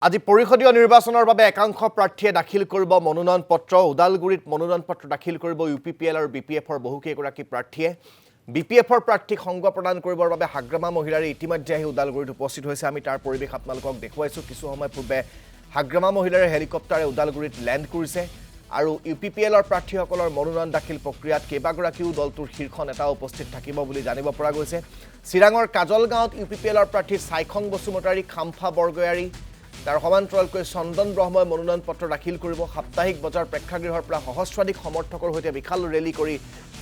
আজি পৰিষদীয় নিৰ্বাচনৰ বাবে একাংশ প্ৰাৰ্থীয়ে দাখিল কৰিব মনোনয়ন পত্ৰ উদালগুৰিত মনোনয়ন পত্ৰ দাখিল কৰিব ইউপিপিএল আৰু বিপিএফৰ বহুকেইগৰাকী প্ৰাৰ্থীয়ে বিপিএফৰ প্ৰাৰ্থীক সংগ প্ৰদান কৰিবৰ বাবে হাগ্ৰামা মহিলাৰে ইতিমধ্যে আহি উদালগুৰিত উপস্থিত হৈছে আমি তাৰ পৰিৱেশ আপোনালোকক দেখুৱাইছো কিছু সময় পূৰ্বে হাগ্ৰামা মহিলাৰে হেলিকপ্টাৰে উদালগুৰিত লেণ্ড কৰিছে আৰু ইউপিপিএলৰ প্ৰাৰ্থীসকলৰ মনোনয়ন দাখিল প্ৰক্ৰিয়াত কেইবাগৰাকীও দলটোৰ শীৰ্ষ নেতা উপস্থিত থাকিব বুলি জানিব পৰা গৈছে চিৰাঙৰ কাজলগাঁৱত ইউপিপিএলৰ প্ৰাৰ্থী সাইখং বসুমতাৰী খাম্ফা বৰগয়াৰী তাৰ সমান্তৰালকৈ চন্দন ব্ৰহ্মই মনোনয়ন পত্ৰ দাখিল কৰিব সাপ্তাহিক বজাৰ প্ৰেক্ষাগৃহৰ পৰা সহস্ৰাধিক সমৰ্থকৰ সৈতে বিশাল ৰেলী কৰি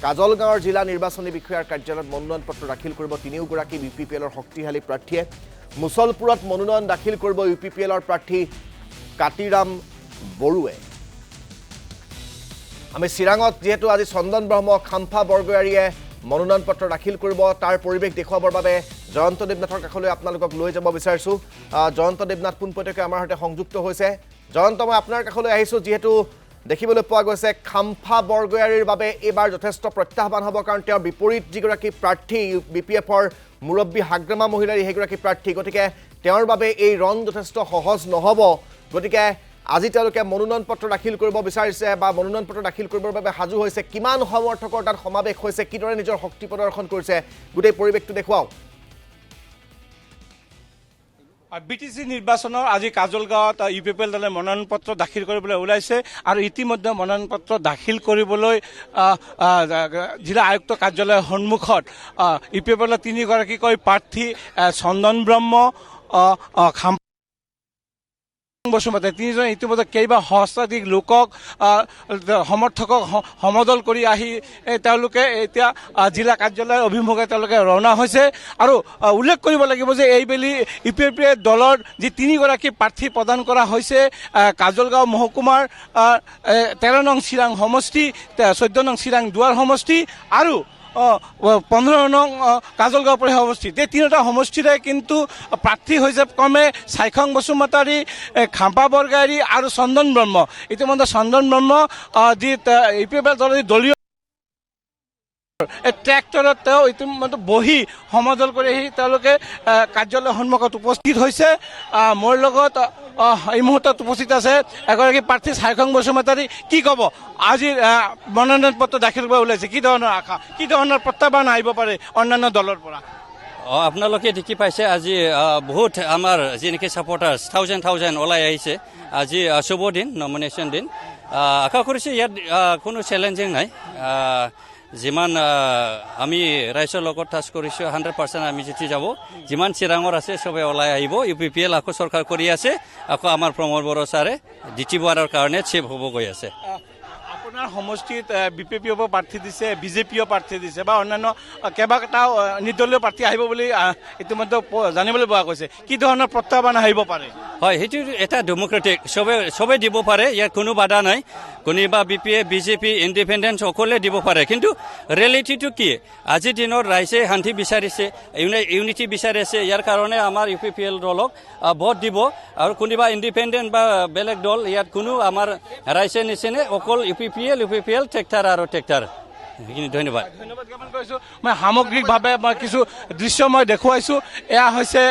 কাজলগাঁৱৰ জিলা নিৰ্বাচনী বিষয়াৰ কাৰ্যালয়ত মনোনয়ন পত্ৰ দাখিল কৰিব তিনিওগৰাকী বিপিপিএলৰ শক্তিশালী প্ৰাৰ্থীয়ে মুছলপুৰত মনোনয়ন দাখিল কৰিব ইউপিপিএলৰ প্ৰাৰ্থী কাতিৰাম বৰুৱে আমি চিৰাঙত যেহেতু আজি চন্দন ব্ৰহ্ম খাম্ফা বৰগয়াৰীয়ে মনোনয়ন পত্ৰ দাখিল কৰিব তাৰ পৰিৱেশ দেখুৱাবৰ বাবে জয়ন্ত দেৱনাথৰ কাষলৈ আপোনালোকক লৈ যাব বিচাৰিছো জয়ন্ত দেৱনাথ পোনপটীয়াকৈ আমাৰ সৈতে সংযুক্ত হৈছে জয়ন্ত মই আপোনাৰ কাষলৈ আহিছো যেহেতু দেখিবলৈ পোৱা গৈছে খাম্ফা বৰগয়াৰীৰ বাবে এবাৰ যথেষ্ট প্ৰত্যাহ্বান হ'ব কাৰণ তেওঁৰ বিপৰীত যিগৰাকী প্ৰাৰ্থী বিপিএফৰ মুৰব্বী হাগ্ৰামা মহিলাৰী সেইগৰাকী প্ৰাৰ্থী গতিকে তেওঁৰ বাবে এই ৰণ যথেষ্ট সহজ নহ'ব গতিকে আজি তেওঁলোকে মনোনয়ন পত্ৰ দাখিল কৰিব বিচাৰিছে বা মনোনয়ন পত্ৰ দাখিল কৰিবৰ বাবে সাজু হৈছে কিমান সমৰ্থকৰ তাত সমাৱেশ হৈছে কিদৰে নিজৰ শক্তি প্ৰদৰ্শন কৰিছে গোটেই পৰিৱেশটো দেখুৱাওক বিটিসি নিৰ্বাচনৰ আজি কাজলগাঁৱত ইউপিপিএল দলে মনোনয়ন পত্ৰ দাখিল কৰিবলৈ ওলাইছে আৰু ইতিমধ্যে মনোনয়ন পত্ৰ দাখিল কৰিবলৈ জিলা আয়ুক্ত কাৰ্যালয়ৰ সন্মুখত ইউপিপিএলৰ তিনিগৰাকীকৈ প্ৰাৰ্থী চন্দন ব্ৰহ্ম খাম্ফা বসুমতাৰী তিনিজন ইতিমধ্যে কেইবা সহস্ৰাধিক লোকক সমৰ্থকক সমদল কৰি আহি তেওঁলোকে এতিয়া জিলা কাৰ্যালয়ৰ অভিমুখে তেওঁলোকে ৰাওনা হৈছে আৰু উল্লেখ কৰিব লাগিব যে এইবেলি ইউপিপিএল দলৰ যি তিনিগৰাকী প্ৰাৰ্থী প্ৰদান কৰা হৈছে কাজলগাঁও মহকুমাৰ 13 নং চিৰাং সমষ্টি 14 নং চিৰাং দুৱাৰ সমষ্টি আৰু 15 নং কাজলগাঁও পৰি সমষ্টি এই তিনিটা সমষ্টিৰে কিন্তু প্ৰাৰ্থী হৈছে ক্ৰমে সাইখং বসুমতাৰী খাম্ফা বৰগয়াৰী আৰু চন্দন ব্ৰহ্ম ইতিমধ্যে চন্দন ব্ৰহ্ম যি ইউপিপিএল দলৰ দলীয় ট্ৰেক্টৰত তেওঁ ইতিমধ্যে বহি সমদল কৰি আহি তেওঁলোকে কাৰ্যালয়ৰ সন্মুখত উপস্থিত হৈছে মোৰ লগত এই মুহূৰ্তত উপস্থিত আছে এগৰাকী প্ৰাৰ্থী সাইখং বসুমতাৰী কি ক'ব আজি মনোনয়ন পত্ৰ দাখিল কৰিব ওলাইছে কি ধৰণৰ আশা কি ধৰণৰ প্ৰত্যাহ্বান আহিব পাৰে অন্যান্য দলৰ পৰা আপোনালোকে দেখি পাইছে আজি বহুত আমাৰ যি নেকি ছাপৰ্টাৰ্ছ থাউজেণ্ড ওলাই আহিছে আজি শুভ দিন নমিনেশ্যন দিন আশা কৰিছোঁ ইয়াত কোনো চেলেঞ্জিং নাই যিমান আমি ৰাইজৰ লগত টাচ কৰিছোঁ 100% আমি জিতি যাব যিমান চিৰাঙৰ আছে চবে ওলাই আহিব ইউপিপিএল আকৌ চৰকাৰ কৰি আছে আকৌ আমাৰ প্ৰমোদ বড়ো ছাৰে দ্বিতীয়বাৰৰ কাৰণে চেভ হ'ব গৈ আছে আপোনাৰ সমষ্টিত বিপিপিও প্ৰাৰ্থী দিছে বিজেপিও প্ৰাৰ্থী দিছে বা অন্যান্য কেইবাটাও নিৰ্দলীয় প্ৰাৰ্থী আহিব বুলি ইতিমধ্যে জানিবলৈ পোৱা গৈছে কি ধৰণৰ প্ৰত্যাহ্বান আহিব পাৰে হয় সেইটো এটা ডেমক্ৰেটিক চবে দিব পাৰে ইয়াত কোনো বাধা নাই কোনোবা বিপিএ বিজেপি ইণ্ডিপেণ্ডেন্ট সকলে দিব পাৰে কিন্তু ৰিয়েলিটিটো কি আজিৰ দিনত ৰাইজে শান্তি বিচাৰিছে ইউনিটি বিচাৰিছে ইয়াৰ কাৰণে আমাৰ ইউপিপিএল দলক ভোট দিব আৰু কোনোবা ইণ্ডিপেণ্ডেণ্ট বা বেলেগ দল ইয়াত কোনো আমাৰ ৰাইজে নিচিনে অকল ইউপিপিএল ট্ৰেক্টাৰ আৰু ট্ৰেক্টাৰ ধন্যবাদ জ্ঞাপন কৰিছোঁ মই সামগ্ৰিকভাৱে মই কিছু দৃশ্য মই দেখুৱাইছোঁ এয়া হৈছে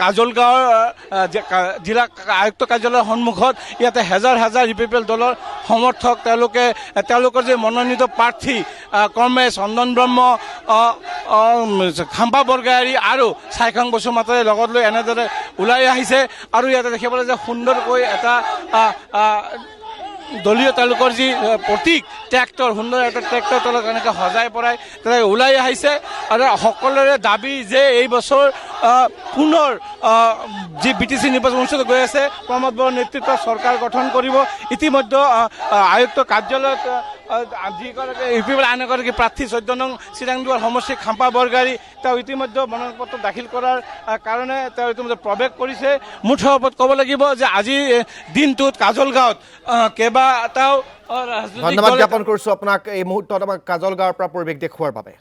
কাজলগাঁৱৰ জিলা আয়ুক্ত কাৰ্যালয়ৰ সন্মুখত ইয়াতে হাজাৰ ইউপিপিএল দলৰ সমৰ্থক তেওঁলোকৰ যে মনোনীত প্ৰাৰ্থী ক্ৰমে চন্দন ব্ৰহ্ম খাম্ফা বৰগয়াৰী আৰু সাইখং বসুমতাৰীৰ লগত লৈ এনেদৰে ওলাই আহিছে আৰু ইয়াতে দেখিবলৈ যে সুন্দৰকৈ এটা দলীয় তেওঁলোকৰ যি প্ৰতীক ট্ৰেক্টৰ সুন্দৰ এটা ট্ৰেক্টৰ তেওঁলোকে এনেকৈ সজাই পৰাই তেওঁলোকে ওলাই আহিছে আৰু সকলোৰে দাবী যে এই বছৰ পুনৰ যি বিটিসি নিৰ্বাচন অনুষ্ঠিত গৈ আছে প্ৰমোদ বড়োৰ নেতৃত্বত চৰকাৰ গঠন কৰিব ইতিমধ্যে আয়ুক্ত কাৰ্যালয়ত যিগৰাকী ইউপিপিএল আন এগৰাকী প্ৰাৰ্থী 14 নং চিৰাং দুৱাৰ সমষ্টি খাম্ফা বৰগয়াৰী তেওঁ ইতিমধ্যে মনোনয়ন পত্ৰ দাখিল কৰাৰ কাৰণে তেওঁ ইতিমধ্যে প্ৰৱেশ কৰিছে মুঠৰ ওপৰত ক'ব লাগিব যে আজি দিনটোত কাজলগাঁৱত কেইবাটাও ধন্যবাদ জ্ঞাপন কৰিছোঁ আপোনাক এই মুহূৰ্তত আমাক কাজলগাঁৱৰ পৰা পৰিৱেশ দেখুওৱাৰ বাবে